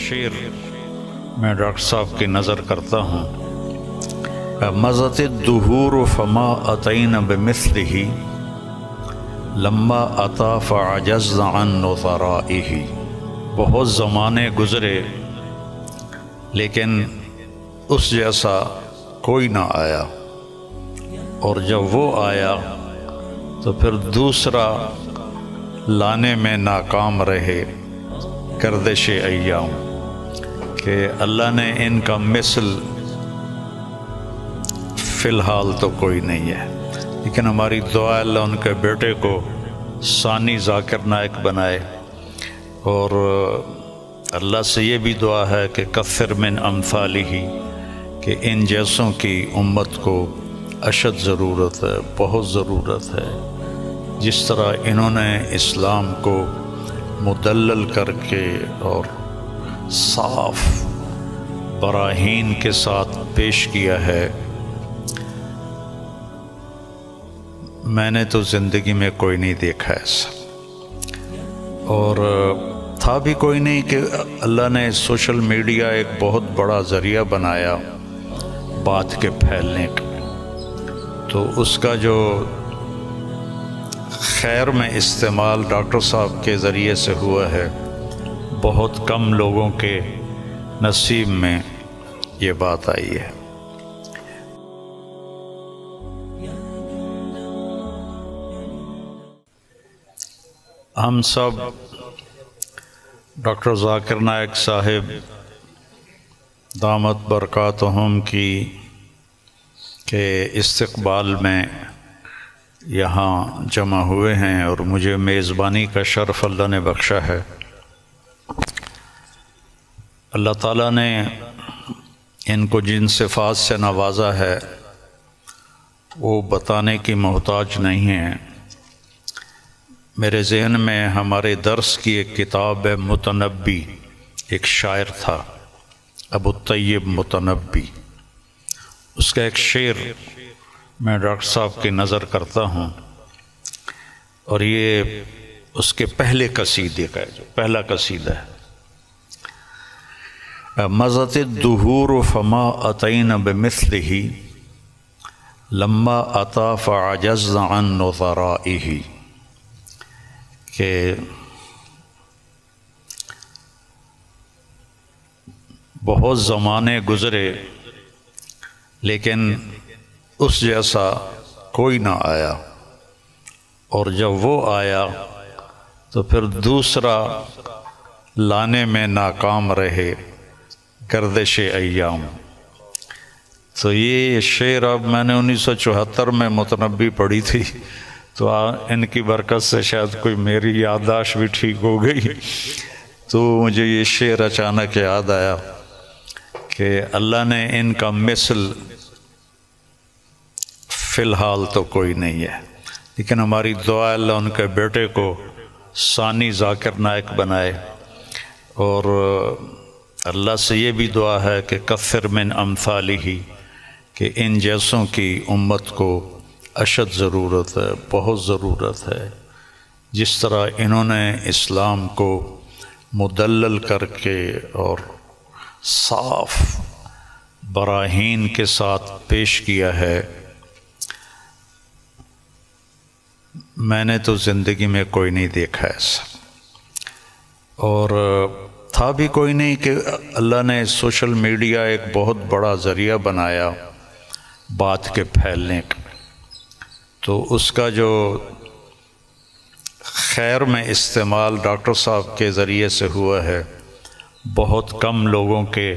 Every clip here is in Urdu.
شعر میں ڈاکٹر صاحب کی نظر کرتا ہوں۔ مضت الدہور فما اتین بمثلہ لما اتا فعجزنا عن نظرائہ۔ بہت زمانے گزرے لیکن اس جیسا کوئی نہ آیا، اور جب وہ آیا تو پھر دوسرا لانے میں ناکام رہے گردش ایام، کہ اللہ نے ان کا مثل فی الحال تو کوئی نہیں ہے، لیکن ہماری دعا اللہ ان کے بیٹے کو ثانی ذاکر نائک بنائے، اور اللہ سے یہ بھی دعا ہے کہ کثر من امثالہ، کہ ان جیسوں کی امت کو اشد ضرورت ہے، بہت ضرورت ہے۔ جس طرح انہوں نے اسلام کو مدلل کر کے اور صاف براہین کے ساتھ پیش کیا ہے، میں نے تو زندگی میں کوئی نہیں دیکھا ایسا، اور تھا بھی کوئی نہیں کہ اللہ نے سوشل میڈیا ایک بہت بڑا ذریعہ بنایا بات کے پھیلنے کا، تو اس کا جو خیر میں استعمال ڈاکٹر صاحب کے ذریعے سے ہوا ہے، بہت کم لوگوں کے نصیب میں یہ بات آئی ہے۔ ہم سب ڈاکٹر ذاکر نائک صاحب دامت برکاتہم کی کے استقبال میں یہاں جمع ہوئے ہیں، اور مجھے میزبانی کا شرف اللہ نے بخشا ہے۔ اللہ تعالیٰ نے ان کو جن صفات سے نوازا ہے وہ بتانے کی محتاج نہیں ہیں۔ میرے ذہن میں ہمارے درس کی ایک کتاب ہے متنبی، ایک شاعر تھا ابو الطیب متنبی، اس کا ایک شعر میں ڈاکٹر صاحب کی نظر کرتا ہوں، اور یہ اس کے پہلے قصیدے کا ہے، جو پہلا قصیدہ ہے۔ مضت الدہور فما اتین بمثلہ لما اتا فعجزنا عن نظرائہ، کہ بہت زمانے گزرے لیکن اس جیسا کوئی نہ آیا، اور جب وہ آیا تو پھر دوسرا لانے میں ناکام رہے گردش ایام۔ تو یہ شعر اب میں نے 1974 میں متنبی پڑھی تھی، تو ان کی برکت سے شاید کوئی میری یادداشت بھی ٹھیک ہو گئی، تو مجھے یہ شعر اچانک یاد آیا کہ اللہ نے ان کا مثل فی الحال تو کوئی نہیں ہے، لیکن ہماری دعا اللہ ان کے بیٹے کو ثانی ذاکر نائک بنائے، اور اللہ سے یہ بھی دعا ہے کہ کثر من امثالہ، کہ ان جیسوں کی امت کو اشد ضرورت ہے، بہت ضرورت ہے۔ جس طرح انہوں نے اسلام کو مدلل کر کے اور صاف براہین کے ساتھ پیش کیا ہے، میں نے تو زندگی میں کوئی نہیں دیکھا ایسا، اور تھا بھی کوئی نہیں کہ اللہ نے سوشل میڈیا ایک بہت بڑا ذریعہ بنایا بات کے پھیلنے کا، تو اس کا جو خیر میں استعمال ڈاکٹر صاحب کے ذریعے سے ہوا ہے، بہت کم لوگوں کے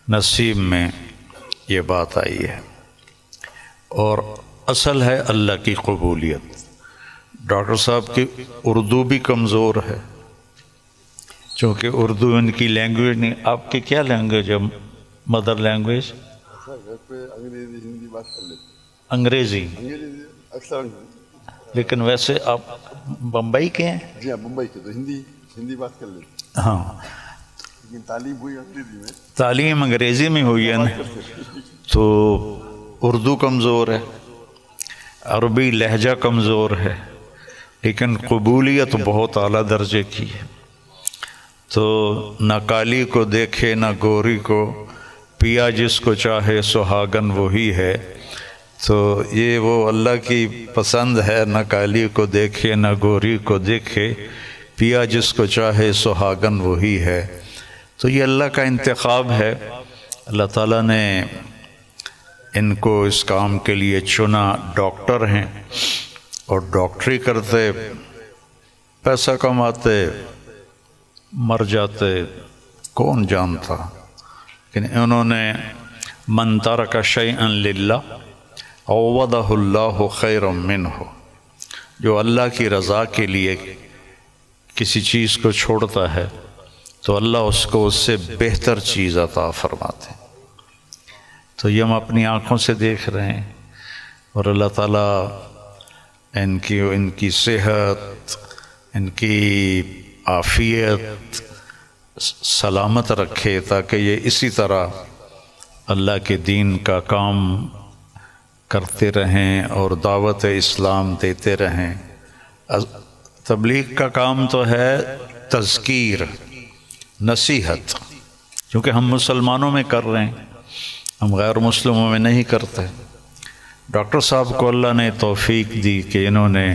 نصیب میں یہ بات آئی ہے، اور اصل ہے اللہ کی قبولیت۔ ڈاکٹر صاحب کی اردو بھی کمزور ہے، چونکہ اردو ان کی لینگویج نہیں۔ آپ کی کیا لینگویج ہے مدر لینگویج؟ انگریزی، لیکن ویسے آپ بمبئی کے ہیں؟ جی ہاں، ممبئی کے، تو ہندی بات کر لیتے، ہاں، لیکن تعلیم ہوئی انگریزی میں، تعلیم انگریزی میں ہوئی ہے نا، تو اردو کمزور ہے، عربی لہجہ کمزور ہے، لیکن قبولیت بہت اعلیٰ درجے کی ہے۔ تو نہ کالی کو دیکھے نہ گوری کو، پیا جس کو چاہے سہاگن وہی ہے۔ تو یہ وہ اللہ کی پسند ہے، نہ کالی کو دیکھے نہ گوری کو دیکھے، پیا جس کو چاہے سہاگن وہی ہے۔ تو یہ اللہ کا انتخاب ہے، اللہ تعالیٰ نے ان کو اس کام کے لیے چنا۔ ڈاکٹر ہیں اور ڈاکٹری کرتے، پیسہ کماتے، مر جاتے، کون جانتا، لیکن انہوں نے من ترک شیئا للہ عوضہ اللہ خیرا منہ، جو اللہ کی رضا کے لیے کسی چیز کو چھوڑتا ہے تو اللہ اس کو اس سے بہتر چیز عطا فرماتے ہیں۔ تو یہ ہم اپنی آنکھوں سے دیکھ رہے ہیں، اور اللہ تعالیٰ ان کی صحت، ان کی عافیت سلامت رکھے، تاکہ یہ اسی طرح اللہ کے دین کا کام کرتے رہیں اور دعوت اسلام دیتے رہیں۔ تبلیغ کا کام تو ہے تذکیر، نصیحت، کیونکہ ہم مسلمانوں میں کر رہے ہیں، ہم غیر مسلموں میں نہیں کرتے۔ ڈاکٹر صاحب کو اللہ نے توفیق دی کہ انہوں نے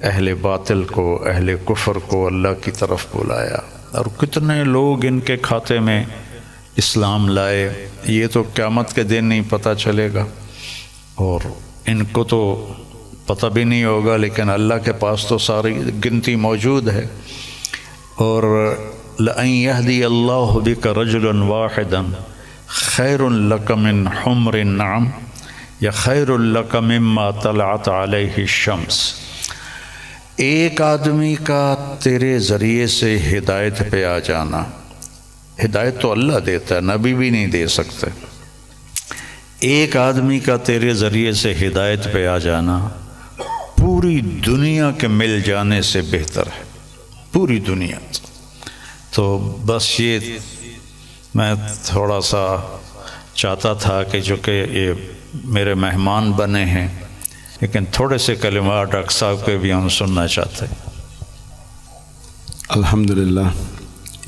اہل باطل کو، اہل کفر کو اللہ کی طرف بلایا، اور کتنے لوگ ان کے کھاتے میں اسلام لائے، یہ تو قیامت کے دن نہیں پتہ چلے گا، اور ان کو تو پتہ بھی نہیں ہوگا، لیکن اللہ کے پاس تو ساری گنتی موجود ہے۔ اور لَأَن يَهْدِيَ اللَّهُ بِكَ رَجُلًا وَاحِدًا خَيْرٌ لَكَ مِنْ حُمْرِ النَّعَمِ یا خَيْرٌ لَكَ مِمَّا طَلَعَتْ عَلَيْهِ الشَّمْسُ، ایک آدمی کا تیرے ذریعے سے ہدایت پہ آ جانا، ہدایت تو اللہ دیتا ہے، نبی بھی نہیں دے سکتے، ایک آدمی کا تیرے ذریعے سے ہدایت پہ آ جانا پوری دنیا کے مل جانے سے بہتر ہے، پوری دنیا۔ تو بس یہ میں تھوڑا سا چاہتا تھا کہ جو کہ یہ میرے مہمان بنے ہیں، لیکن تھوڑے سے کلمات ڈاکٹر صاحب کے بھی ہم سننا چاہتے ہیں۔ الحمدللہ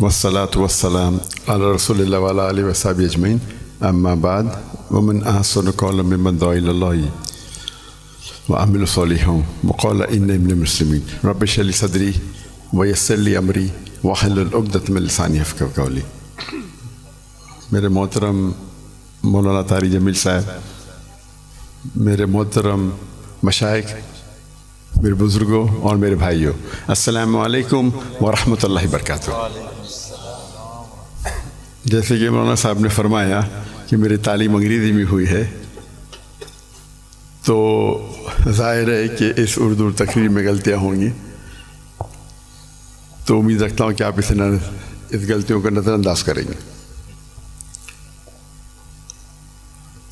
والصلاة والسلام علی رسول اللہ وعلی آلہ وصحبہ اجمعین، اما بعد، ومن احسن قولا ممن دعا الی اللہ وعمل صالحا وقال انی من المسلمین، رب اشرح لی صدری ویسر لی امری واحلل عقدۃ من لسانی یفقہوا قولی۔ میرے محترم مولانا طاری جمیل صاحب، میرے محترم مشائخ، میرے بزرگوں اور میرے بھائیوں، السلام علیکم ورحمۃ اللہ وبرکاتہ۔ جیسے کہ مولانا صاحب نے فرمایا کہ میری تعلیم انگریزی میں ہوئی ہے، تو ظاہر ہے کہ اس اردو تقریر میں غلطیاں ہوں گی، تو امید رکھتا ہوں کہ آپ اس غلطیوں کا نظر انداز کریں گے۔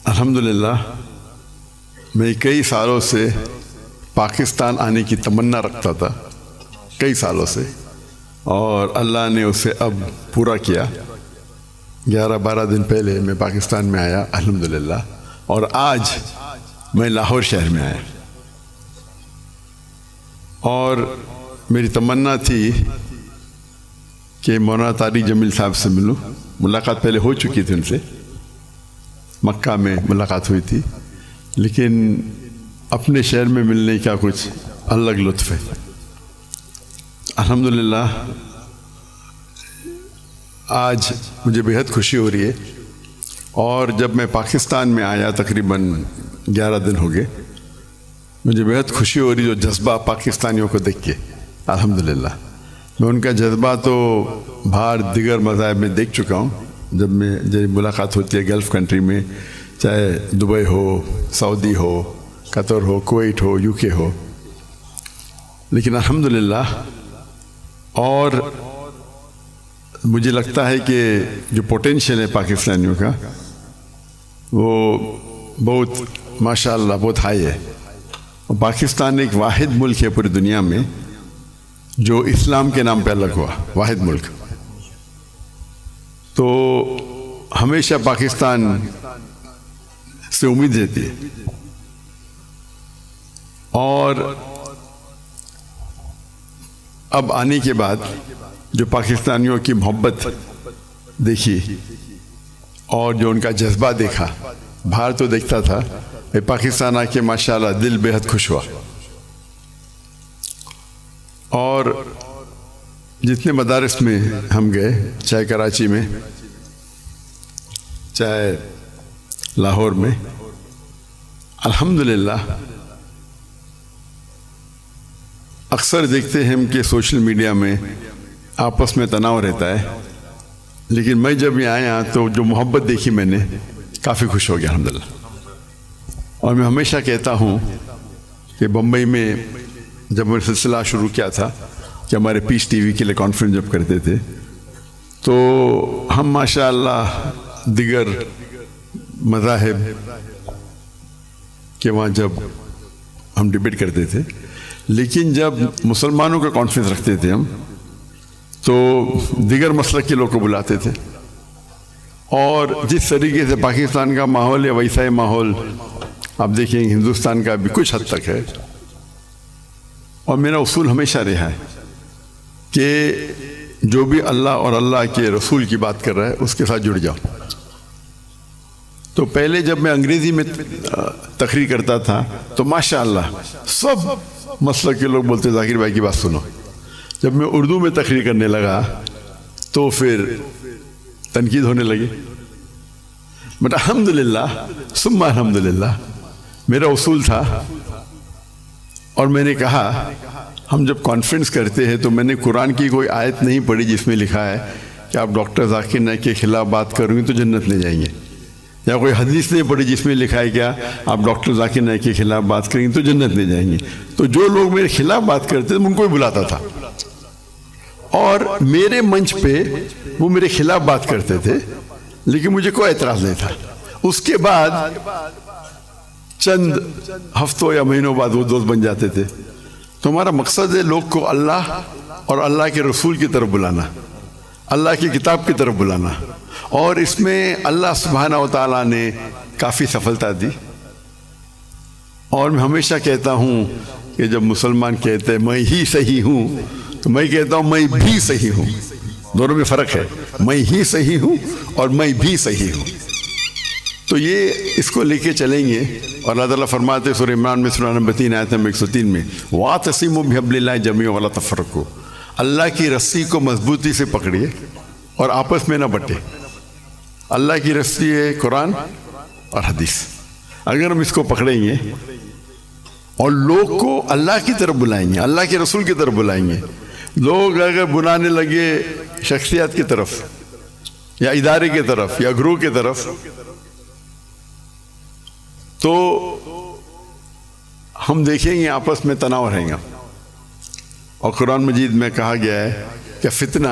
الحمدللہ میں کئی سالوں سے پاکستان آنے کی تمنا رکھتا تھا، کئی سالوں سے، اور اللہ نے اسے اب پورا کیا۔ 11-12 دن پہلے میں پاکستان میں آیا الحمدللہ، اور آج میں لاہور شہر میں آیا، اور میری تمنا تھی کہ مولانا طاری جمیل صاحب سے ملوں۔ ملاقات پہلے ہو چکی تھی ان سے، مکہ میں ملاقات ہوئی تھی، لیکن اپنے شہر میں ملنے کا کچھ الگ لطف ہے۔ الحمدللہ آج مجھے بہت خوشی ہو رہی ہے، اور جب میں پاکستان میں آیا تقریباً 11 دن ہو گئے، مجھے بہت خوشی ہو رہی جو جذبہ پاکستانیوں کو دیکھ کے۔ الحمدللہ میں ان کا جذبہ تو باہر دیگر مذاہب میں دیکھ چکا ہوں، جب ملاقات ہوتی ہے گلف کنٹری میں، چاہے Dubai who, Saudi who, Qatar who, Kuwait who, you کے ہو، لیکن الحمدللہ، اور مجھے لگتا ہے کہ جو پوٹینشیل ہے پاکستانیوں کا وہ بہت ماشاءاللہ بہت ہائی ہے، اور پاکستان ایک واحد ملک ہے پوری دنیا میں جو اسلام کے نام پہ الگ ہوا، واحد ملک۔ تو ہمیشہ پاکستان سے امید رہتی ہے، اور اب آنے کے بعد جو پاکستانیوں کی محبت دیکھی اور جو ان کا جذبہ دیکھا، باہر تو دیکھتا تھا، پاکستان آ کے ماشاءاللہ دل بے حد خوش ہوا. اور جتنے مدارس میں ہم گئے، چاہے کراچی میں، چاہے لاہور میں، الحمدللہ اکثر دیکھتے ہیں ہم کہ سوشل میڈیا میں آپس میں تناؤ رہتا ہے، لیکن میں جب یہاں آیا تو جو محبت دیکھی میں نے، کافی خوش ہو گیا الحمدللہ. اور میں ہمیشہ کہتا ہوں کہ بمبئی میں جب میں سلسلہ شروع کیا تھا کہ ہمارے پیس ٹی وی کے لیے کانفرنس جب کرتے تھے، تو ہم ماشاءاللہ دیگر مذاہب کہ وہاں جب ہم ڈیبیٹ کرتے تھے، لیکن جب مسلمانوں کا کانفرنس رکھتے تھے ہم، تو دیگر مسلک کے لوگ کو بلاتے تھے. اور جس طریقے سے پاکستان کا ماحول ہے ویسا ہی ماحول آپ دیکھیں ہندوستان کا بھی کچھ حد تک ہے. اور میرا اصول ہمیشہ رہا ہے کہ جو بھی اللہ اور اللہ کے رسول کی بات کر رہا ہے اس کے ساتھ جڑ جاؤ. تو پہلے جب میں انگریزی میں تقریر کرتا تھا تو ماشاءاللہ سب مسلک کے لوگ بولتے ذاکر بھائی کی بات سنو. جب میں اردو میں تقریر کرنے لگا تو پھر تنقید ہونے لگی. بٹ الحمدللہ ثم الحمدللہ میرا اصول تھا، اور میں نے کہا ہم جب کانفرنس کرتے ہیں تو میں نے قرآن کی کوئی آیت نہیں پڑھی جس میں لکھا ہے کہ آپ ڈاکٹر ذاکر نائک کے خلاف بات کریں گے تو جنت لے جائیں گے، یا کوئی حدیث نہیں پڑھی جس میں لکھا ہے کیا آپ ڈاکٹر ذاکر نائک کے خلاف بات کریں گے تو جنت لے جائیں گے. تو جو لوگ میرے خلاف بات کرتے تھے میں ان کو بھی بلاتا تھا، اور میرے منچ پہ وہ میرے خلاف بات کرتے تھے لیکن مجھے کوئی اعتراض نہیں تھا. اس کے بعد چند ہفتوں یا مہینوں بعد وہ دوست بن جاتے تھے. تو ہمارا مقصد ہے لوگ کو اللہ اور اللہ کے رسول کی طرف بلانا، اللہ کی کتاب کی طرف بلانا. اور اس میں اللہ سبحانہ و تعالیٰ نے کافی سفلتا دی. اور میں ہمیشہ کہتا ہوں کہ جب مسلمان کہتے ہیں میں ہی صحیح ہوں تو میں کہتا ہوں میں بھی صحیح ہوں. دونوں میں فرق ہے، میں ہی صحیح ہوں اور میں بھی صحیح ہوں. تو یہ اس کو لے کے چلیں گے. اور اللہ تعالیٰ فرماتے ہیں سورہ عمران میں سورہ نمبر 3 آیت نمبر 103 میں وَاعْتَصِمُوا بِحَبْلِ اللَّهِ جَمِيعًا وَلَا تَفَرَّقُوا، اللہ کی رسی کو مضبوطی سے پکڑیے اور آپس میں نہ بٹے. اللہ کی رسی ہے قرآن اور حدیث. اگر ہم اس کو پکڑیں گے اور لوگ کو اللہ کی طرف بلائیں گے، اللہ کے رسول کی طرف بلائیں گے، لوگ اگر بلانے لگے شخصیات کی طرف یا ادارے کی طرف یا گروہ کی طرف تو ہم دیکھیں گے آپس میں تناؤ رہیں گا. اور قرآن مجید میں کہا گیا ہے کہ فتنہ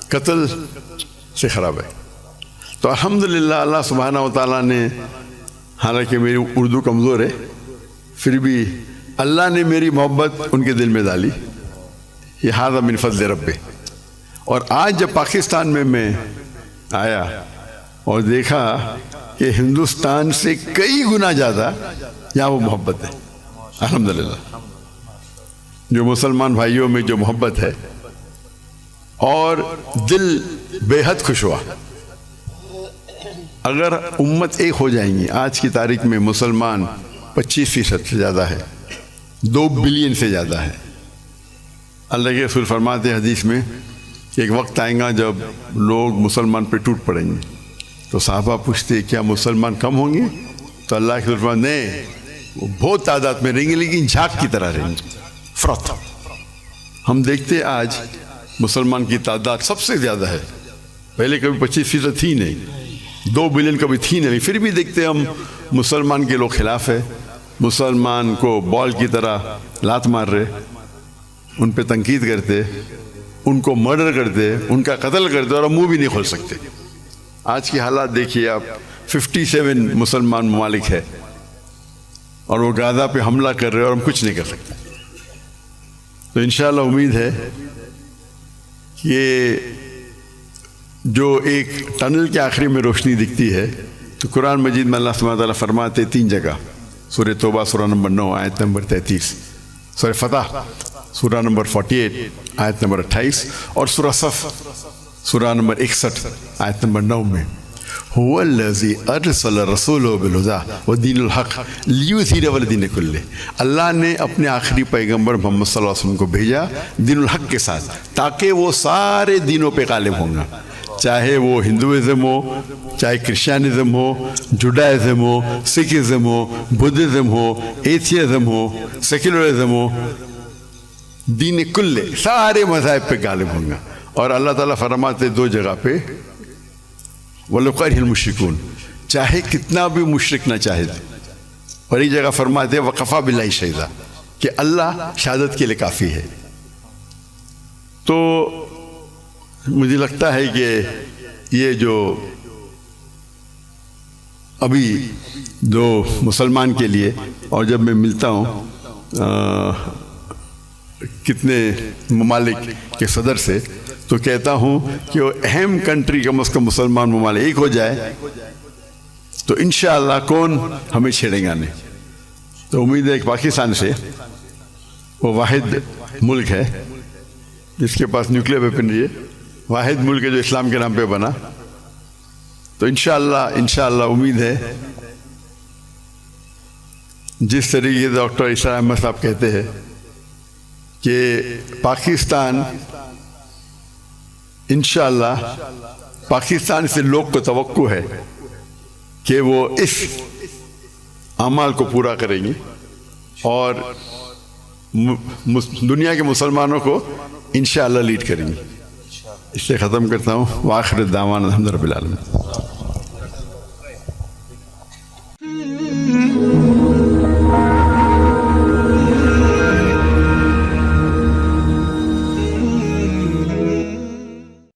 قتل سے خراب ہے. تو الحمدللہ اللہ سبحانہ و تعالیٰ نے، حالانکہ میری اردو کمزور ہے پھر بھی اللہ نے میری محبت ان کے دل میں ڈالی. یہ ھذا من فضل رب. اور آج جب پاکستان میں آیا اور دیکھا کہ ہندوستان سے کئی گنا زیادہ یہاں وہ محبت ہے الحمدللہ. جو مسلمان بھائیوں میں جو محبت ہے اور دل بے حد خوش ہوا. اگر امت ایک ہو جائیں گی، آج کی تاریخ میں مسلمان 25% سے زیادہ ہے، 2 بلین سے زیادہ ہے. اللہ کے رسول فرماتے ہیں حدیث میں کہ ایک وقت آئے گا جب لوگ مسلمان پہ ٹوٹ پڑیں گے. تو صحابہ پوچھتے کیا مسلمان کم ہوں گے؟ تو اللہ کے رسول فرماتے نہیں، وہ بہت تعداد میں رہیں گے لیکن جھاگ کی طرح رہیں گے. فرق ہم دیکھتے آج مسلمان کی تعداد سب سے زیادہ ہے. پہلے کبھی 25% تھی نہیں، 2 بلین کبھی تھی نہیں. پھر بھی دیکھتے ہم مسلمان کے لوگ خلاف ہے، مسلمان کو بال کی طرح لات مار رہے، ان پہ تنقید کرتے، ان کو مرڈر کرتے، ان کا قتل کرتے، اور منہ بھی نہیں کھول سکتے. آج کی حالات دیکھیے آپ، 57 مسلمان ممالک ہے اور وہ غزہ پہ حملہ کر رہے اور ہم کچھ نہیں کر سکتے. تو انشاءاللہ امید ہے کہ جو ایک ٹنل کے آخری میں روشنی دکھتی ہے تو قرآن مجید میں اللہ سبحانہ وتعالیٰ فرماتے 3 جگہ، سورہ توبہ سورہ نمبر 9 آیت نمبر 33 سورہ فتح سورہ نمبر 48 آیت نمبر 28 اور سورہ صف سورہ نمبر 61 آیت نمبر 9 میں هو الذی ارسل رسولہ بالہدی ودین الحق لیظہرہ علی الدین کلہ، اللہ نے اپنے آخری پیغمبر محمد صلی اللہ علیہ وسلم کو بھیجا دین الحق کے ساتھ تاکہ وہ سارے دینوں پہ غالب ہوں گا، چاہے وہ ہندوازم ہو، چاہے کرسچینزم ہو، جوڈائزم ہو، سکھزم ہو، بدھزم ہو، ایتھیزم ہو، سیکولرزم ہو، دین کلے سارے مذاہب پہ غالب ہوں گا۔ اور اللہ تعالیٰ فرماتے دو جگہ پہ وَلَوْ كَرِهَ الْمُشْرِكُونَ، چاہے کتنا بھی مشرک نہ چاہے، اور ایک جگہ فرماتے وَكَفَى بِاللَّهِ شَهِيدًا کہ اللہ شہادت کے لیے کافی ہے۔ تو مجھے لگتا ہے کہ یہ جو ابھی جو مسلمان کے لیے، اور جب میں ملتا ہوں کتنے ممالک کے صدر سے تو کہتا ہوں کہ وہ اہم کنٹری کم از کم مسلمان ممالک ایک ہو جائے تو انشاءاللہ کون ہمیں چھیڑے گا نہیں۔ تو امید ہے کہ پاکستان سے وہ واحد ملک ہے جس کے پاس نیوکلیر ویپنری ہے، واحد ملک ہے جو اسلام کے نام پہ بنا، تو انشاءاللہ امید ہے جس طریقے سے ڈاکٹر اسرار احمد صاحب کہتے ہیں کہ پاکستان انشاءاللہ پاکستان سے لوگ کو توقع ہے کہ وہ اس اعمال کو پورا کریں گے اور دنیا کے مسلمانوں کو انشاءاللہ لیڈ کریں گے۔ اس سے ختم کرتا ہوں، وآخر الدعوانا الحمد للہ رب العالمین۔